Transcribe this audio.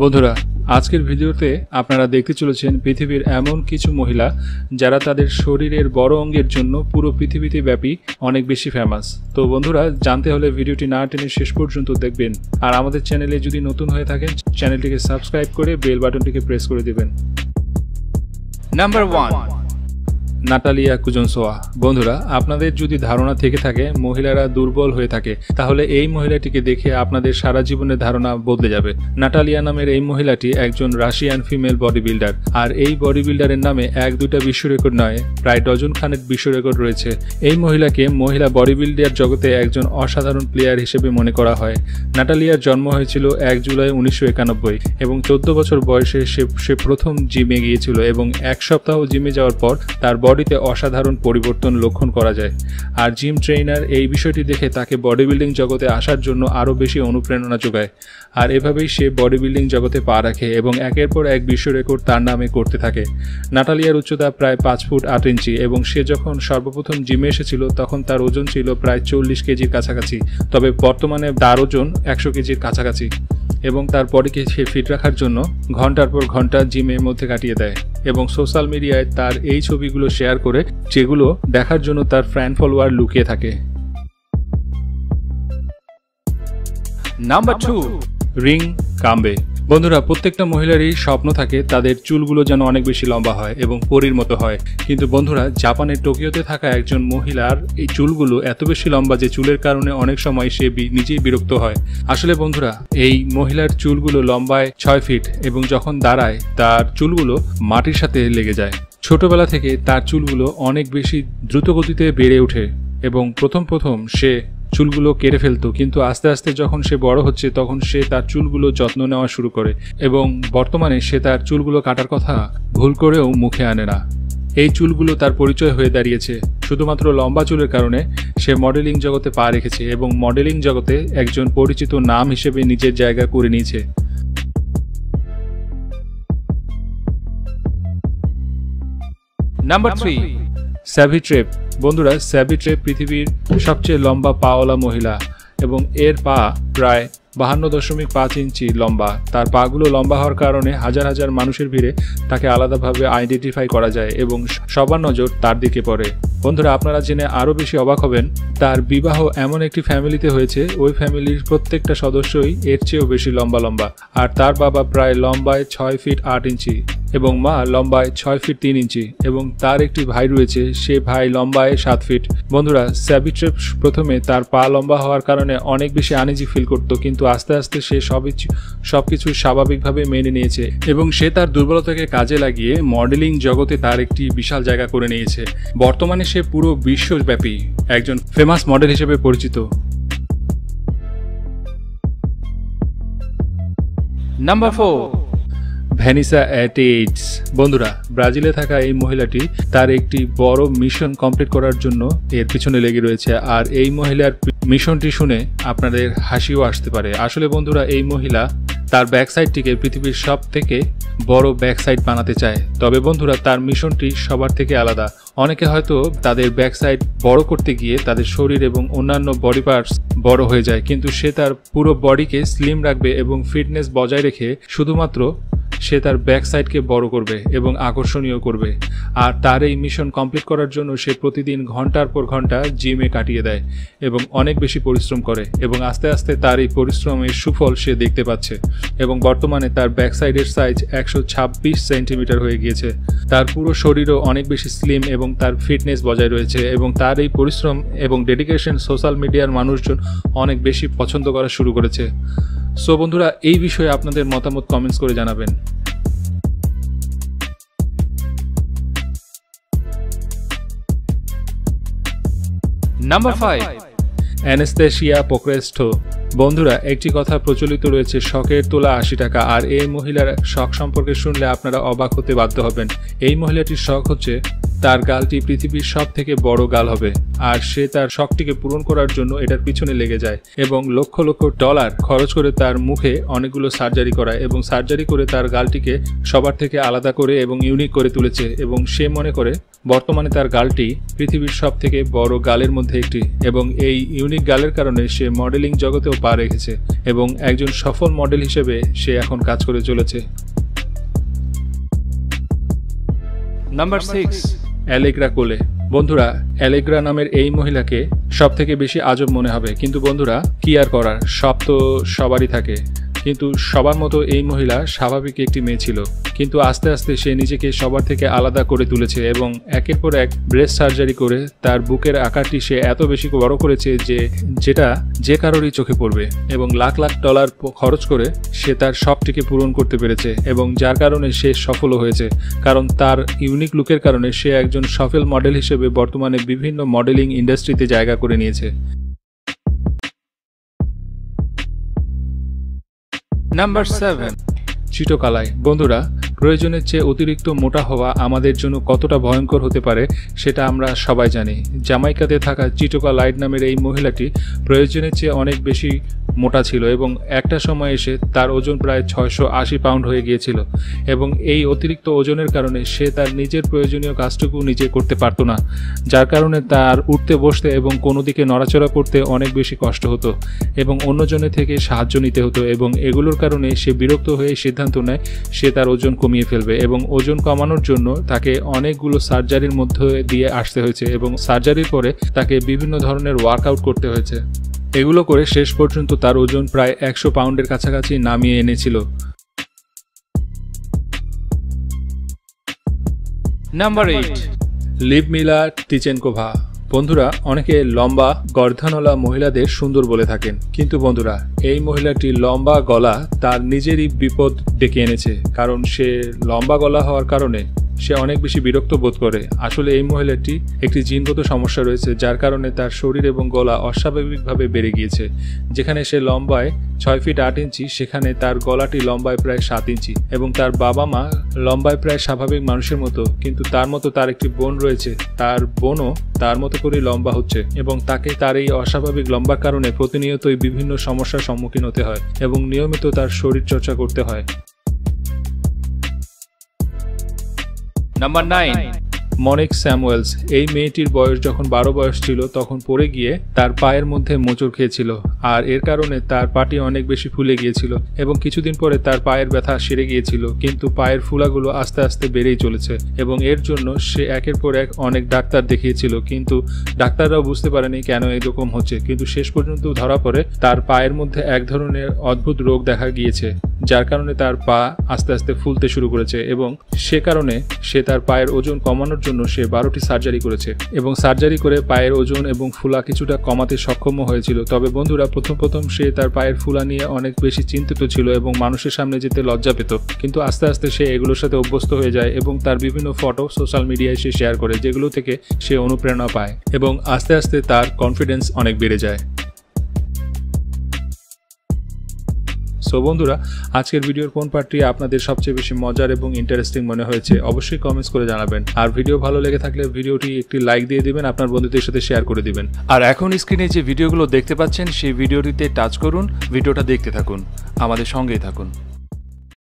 বন্ধুরা, আজকের ভিডিওতে আপনারা দেখতে চলেছেন পৃথিবীর এমন কিছু মহিলা যারা তাদের শরীরের বড় অঙ্গের জন্য পুরো পৃথিবীতে ব্যাপী অনেক বেশি ফেমাস। তো বন্ধুরা, জানতে হলে ভিডিওটি না টেনে শেষ পর্যন্ত দেখবেন। আর আমাদের চ্যানেলে যদি নতুন হয়ে থাকেন, চ্যানেলটিকে সাবস্ক্রাইব করে বেল বাটনটিকে প্রেস করে দিবেন। Number 1, Natalia Kuznetsova. বন্ধুরা, আপনাদের যদি ধারণা থেকে থাকে মহিলারা দুর্বল হয়ে থাকে, তাহলে এই মহিলাটিকে দেখে আপনাদের সারা জীবনের ধারণা বদলে যাবে। নাটালিয়া নামের এই মহিলাটি একজন রাশিয়ান ফিমেল বডি বিল্ডার। আর এই বডি বিল্ডারের নামে 1-2টা বিশ্ব রেকর্ড নয়, প্রায় ডজন খানেক বিশ্ব রেকর্ড রয়েছে। এই মহিলাকে মহিলা বডি বিল্ডার জগতে একজন অসাধারণ প্লেয়ার হিসেবে মনে করা হয়। নাটালিয়ার জন্ম হয়েছিল 1 জুলাই 1991 এবং 14 বছর বয়সে সে প্রথম জিমে গিয়েছিল এবং 1 সপ্তাহ জিমে যাওয়ার পর তার বডিতে অসাধারণ পরিবর্তন লক্ষণ করা যায়। আর জিম ট্রেনার এই বিষয়টি দেখে তাকে বডি বিল্ডিং জগতে আসার জন্য আরও বেশি অনুপ্রেরণা যোগায়। আর এভাবেই সে বডি বিল্ডিং জগতে পা রাখে এবং একের পর এক বিশ্ব রেকর্ড তার নামে করতে থাকে। নাটালিয়ার উচ্চতা প্রায় 5 ফুট 8 ইঞ্চি এবং সে যখন সর্বপ্রথম জিমে এসেছিল তখন তার ওজন ছিল প্রায় 40 কেজির কাছাকাছি। তবে বর্তমানে তার ওজন 100 কেজির কাছাকাছি এবং তার বডিকে সে ফিট রাখার জন্য ঘন্টার পর ঘন্টা জিমের মধ্যে কাটিয়ে দেয় এবং সোশ্যাল মিডিয়ায় তার এই ছবিগুলো শেয়ার করে, যেগুলো দেখার জন্য তার ফ্যান ফলোয়ার লুকিয়ে থাকে। Number 2, ring Cambay. বন্ধুরা, প্রত্যেকটা মহিলারই স্বপ্ন থাকে তাদের চুলগুলো যেন অনেক বেশি লম্বা হয় এবং পরীর মতো হয়। কিন্তু বন্ধুরা, জাপানের টোকিওতে থাকা একজন মহিলার এই চুলগুলো এত বেশি লম্বা যে চুলের কারণে অনেক সময় সে নিজেই বিরক্ত হয়। আসলে বন্ধুরা, এই মহিলার চুলগুলো লম্বায় 6 ফিট এবং যখন দাঁড়ায় তার চুলগুলো মাটির সাথে লেগে যায়। ছোটবেলা থেকে তার চুলগুলো অনেক বেশি দ্রুত গতিতে বেড়ে ওঠে এবং প্রথম সে চুলগুলো কেটে ফেলতো, কিন্তু আস্তে আস্তে যখন সে বড় হচ্ছে তখন সে তার চুলগুলো যত্ন নেওয়া শুরু করে এবং বর্তমানে সে তার চুলগুলো কাটার কথা ভুল করেও মুখে আনে না। এই চুলগুলো তার পরিচয় হয়ে দাঁড়িয়েছে। শুধুমাত্র লম্বা চুলের কারণে সে মডেলিং জগতে পা রেখেছে এবং মডেলিং জগতে একজন পরিচিত নাম হিসেবে নিজের জায়গা করে নিয়েছে। নাম্বার 3, স্যাভিট্রেপ। বন্ধুরা, স্যাভিট্রেপ পৃথিবীর সবচেয়ে লম্বা পাওয়ালা মহিলা এবং এর পা প্রায় 52.5 ইঞ্চি লম্বা। তার পাগুলো লম্বা হওয়ার কারণে হাজার হাজার মানুষের ভিড়ে তাকে আলাদাভাবে আইডেন্টিফাই করা যায় এবং সবার নজর তার দিকে পড়ে। বন্ধুরা, আপনারা জেনে আরও বেশি অবাক হবেন, তার বিবাহ এমন একটি ফ্যামিলিতে হয়েছে, ওই ফ্যামিলির প্রত্যেকটা সদস্যই এর চেয়েও বেশি লম্বা। আর তার বাবা প্রায় লম্বায় 6 ফিট 8 ইঞ্চি এবং মা লম্বায় 6 ফিট 3 ইঞ্চি এবং তার একটি ভাই রয়েছে, সে ভাই লম্বায় 7 ফিট। বন্ধুরা, স্যাভিট্রেপ প্রথমে তার পা লম্বা হওয়ার কারণে অনেক বেশি আনইজি ফিল করতো, কিন্তু আস্তে আস্তে সে সবকিছু স্বাভাবিকভাবে মেনে নিয়েছে এবং সে তার দুর্বলতাকে কাজে লাগিয়ে মডেলিং জগতে তার একটি বিশাল জায়গা করে নিয়েছে। বর্তমানে সে পুরো বিশ্বব্যাপী একজন ফেমাস মডেল হিসেবে পরিচিত। Number 4, Vanessa অ্যাটেইডস। বন্ধুরা, ব্রাজিলে থাকা এই মহিলাটি তার একটি বড় মিশন কমপ্লিট করার জন্য এর পিছনে লেগে রয়েছে। আর এই মহিলার মিশনটি শুনে আপনাদের হাসিও আসতে পারে। আসলে বন্ধুরা, এই মহিলা তার ব্যাকসাইডটিকে পৃথিবীর সব থেকে বড় ব্যাকসাইড বানাতে চায়। তবে বন্ধুরা, তার মিশনটি সবার থেকে আলাদা। অনেকে হয়তো তাদের ব্যাকসাইড বড় করতে গিয়ে তাদের শরীর এবং অন্যান্য বডি পার্টস বড় হয়ে যায়, কিন্তু সে তার পুরো বডিকে স্লিম রাখবে এবং ফিটনেস বজায় রেখে শুধুমাত্র সে তার ব্যাক সাইডকে বড় করবে এবং আকর্ষণীয় করবে। আর তার এই মিশন কমপ্লিট করার জন্য সে প্রতিদিন ঘন্টার পর ঘন্টা জিমে কাটিয়ে দেয় এবং অনেক বেশি পরিশ্রম করে এবং আস্তে আস্তে তার এই পরিশ্রমের সুফল সে দেখতে পাচ্ছে এবং বর্তমানে তার ব্যাক সাইডের সাইজ 126 সেন্টিমিটার হয়ে গিয়েছে। তার পুরো শরীরও অনেক বেশি স্লিম এবং তার ফিটনেস বজায় রয়েছে এবং তার এই পরিশ্রম এবং ডেডিকেশন সোশ্যাল মিডিয়ার মানুষজন অনেক বেশি পছন্দ করা শুরু করেছে। সো বন্ধুরা, এই বিষয়ে আপনাদের মতামত কমেন্টস করে জানাবেন। Number 5, Anastasia পোক্রেস্টো। বন্ধুরা, একটি কথা প্রচলিত রয়েছে, শখের তোলা 80 টাকা। আর এই মহিলার শখ সম্পর্কে শুনলে আপনারা অবাক হতে বাধ্য হবেন। এই মহিলাটির শখ হচ্ছে তার গালটি পৃথিবীর সব থেকে বড় গাল হবে আর সে তার শখটিকে পূরণ করার জন্য এটার পিছনে লেগে যায় এবং লক্ষ লক্ষ ডলার খরচ করে তার মুখে অনেকগুলো সার্জারি করায় এবং সার্জারি করে তার গালটিকে সবার থেকে আলাদা করে এবং ইউনিক করে তুলেছে এবং সে মনে করে বর্তমানে তার গালটি পৃথিবীর সব থেকে বড় গালের মধ্যে একটি এবং এই ইউনিক গালের কারণে সে মডেলিং জগতেও পা রেখেছে এবং একজন সফল মডেল হিসেবে সে এখন কাজ করে চলেছে। Number 6. অ্যালেগ্রা কোলে। বন্ধুরা, অ্যালেগ্রা নামের এই মহিলাকে সব থেকে বেশি আজব মনে হবে, কিন্তু বন্ধুরা কি আর করার, সব তো সবারই থাকে। কিন্তু সবার মতো এই মহিলা স্বাভাবিক একটি মেয়ে ছিল, কিন্তু আস্তে আস্তে সে নিজেকে সবার থেকে আলাদা করে তুলেছে এবং একের পর এক ব্রেস্ট সার্জারি করে তার বুকের আকারটি সে এত বেশি বড় করেছে যেটা যে কারোরই চোখে পড়বে এবং লাখ লাখ ডলার খরচ করে সে তার শখটিকে পূরণ করতে পেরেছে এবং যার কারণে সে সফলও হয়েছে, কারণ তার ইউনিক লুকের কারণে সে একজন সফল মডেল হিসেবে বর্তমানে বিভিন্ন মডেলিং ইন্ডাস্ট্রিতে জায়গা করে নিয়েছে। Number 7. চিটোকালাই। বন্ধুরা, প্রয়োজনের চেয়ে অতিরিক্ত মোটা হওয়া আমাদের জন্য কতটা ভয়ঙ্কর হতে পারে সেটা আমরা সবাই জানি। জামাইকাতে থাকা চিটোকালাইট নামের এই মহিলাটি প্রয়োজনের চেয়ে অনেক বেশি মোটা ছিল এবং একটা সময় এসে তার ওজন প্রায় 680 পাউন্ড হয়ে গিয়েছিল এবং এই অতিরিক্ত ওজনের কারণে সে তার নিজের প্রয়োজনীয় কাজটুকু নিজে করতে পারত না, যার কারণে তার উঠতে বসতে এবং কোনো দিকে নড়াচড়া করতে অনেক বেশি কষ্ট হতো এবং অন্যজনের থেকে সাহায্য নিতে হতো এবং এগুলোর কারণে সে বিরক্ত হয়ে সিদ্ধান্ত নেয় সে তার ওজন কমিয়ে ফেলবে এবং ওজন কমানোর জন্য তাকে অনেকগুলো সার্জারির মধ্যে দিয়ে আসতে হয়েছে এবং সার্জারির পরে তাকে বিভিন্ন ধরনের ওয়ার্কআউট করতে হয়েছে। এগুলো করে শেষ পর্যন্ত তার ওজন প্রায় 100 পাউন্ডের কাছাকাছি নামিয়ে এনেছিল। Number 8. লিভমিলা টিচেনকোভা। বন্ধুরা, অনেকে লম্বা গর্দানওয়ালা মহিলাদের সুন্দর বলে থাকেন, কিন্তু বন্ধুরা এই মহিলাটি লম্বা গলা তার নিজেরই বিপদ ডেকে এনেছে, কারণ সে লম্বা গলা হওয়ার কারণে সে অনেক বেশি বিরক্ত বোধ করে। আসলে এই মহিলাটি একটি জিনগত সমস্যা রয়েছে, যার কারণে তার শরীর এবং গলা অস্বাভাবিকভাবে বেড়ে গিয়েছে। যেখানে সে লম্বায় 6 ফিট 8 ইঞ্চি, সেখানে তার গলাটি লম্বায় প্রায় 7 ইঞ্চি এবং তার বাবা মা লম্বায় প্রায় স্বাভাবিক মানুষের মতো, কিন্তু তার মতো তার একটি বোন রয়েছে, তার বোনও তার মতো করে লম্বা হচ্ছে এবং তাকে তার এই অস্বাভাবিক লম্বার কারণে প্রতিনিয়তই বিভিন্ন সমস্যার সম্মুখীন হতে হয় এবং নিয়মিত তার শরীর চর্চা করতে হয়। Number 9. মনিক স্যামুয়েলস। এই মেয়েটির বয়স যখন 12 বয়স ছিল তখন পড়ে গিয়ে তার পায়ের মধ্যে মোচড় খেয়েছিল আর এর কারণে তার পাটি অনেক বেশি ফুলে গিয়েছিল এবং কিছুদিন পরে তার পায়ের ব্যথা সেরে গিয়েছিল, কিন্তু পায়ের ফুলাগুলো আস্তে আস্তে বেড়েই চলেছে এবং এর জন্য সে একের পর এক অনেক ডাক্তার দেখিয়েছিল, কিন্তু ডাক্তাররাও বুঝতে পারেনি কেন এরকম হচ্ছে, কিন্তু শেষ পর্যন্ত ধরা পড়ে তার পায়ের মধ্যে এক ধরনের অদ্ভুত রোগ দেখা গিয়েছে, যার কারণে তার পা আস্তে আস্তে ফুলতে শুরু করেছে এবং সে কারণে সে তার পায়ের ওজন কমানোর জন্য সে 12টি সার্জারি করেছে এবং সার্জারি করে পায়ের ওজন এবং ফুলা কিছুটা কমাতে সক্ষম হয়েছিল। তবে বন্ধুরা, প্রথম সে তার পায়ের ফুলা নিয়ে অনেক বেশি চিন্তিত ছিল এবং মানুষের সামনে যেতে লজ্জা পেত, কিন্তু আস্তে আস্তে সে এগুলোর সাথে অভ্যস্ত হয়ে যায় এবং তার বিভিন্ন ফটো সোশ্যাল মিডিয়ায় সে শেয়ার করে, যেগুলো থেকে সে অনুপ্রেরণা পায় এবং আস্তে আস্তে তার কনফিডেন্স অনেক বেড়ে যায়। সো বন্ধুরা, আজকের ভিডিওর কোন পার্টটি আপনাদের সবচেয়ে বেশি মজার এবং ইন্টারেস্টিং মনে হয়েছে অবশ্যই কমেন্টস করে জানাবেন, আর ভিডিও ভালো লেগে থাকলে ভিডিওটি একটি লাইক দিয়ে দিবেন, আপনার বন্ধুদের সাথে শেয়ার করে দিবেন। আর এখন স্ক্রিনে যে ভিডিওগুলো দেখতে পাচ্ছেন সেই ভিডিওটিতে টাচ করুন, ভিডিওটা দেখতে থাকুন, আমাদের সঙ্গেই থাকুন।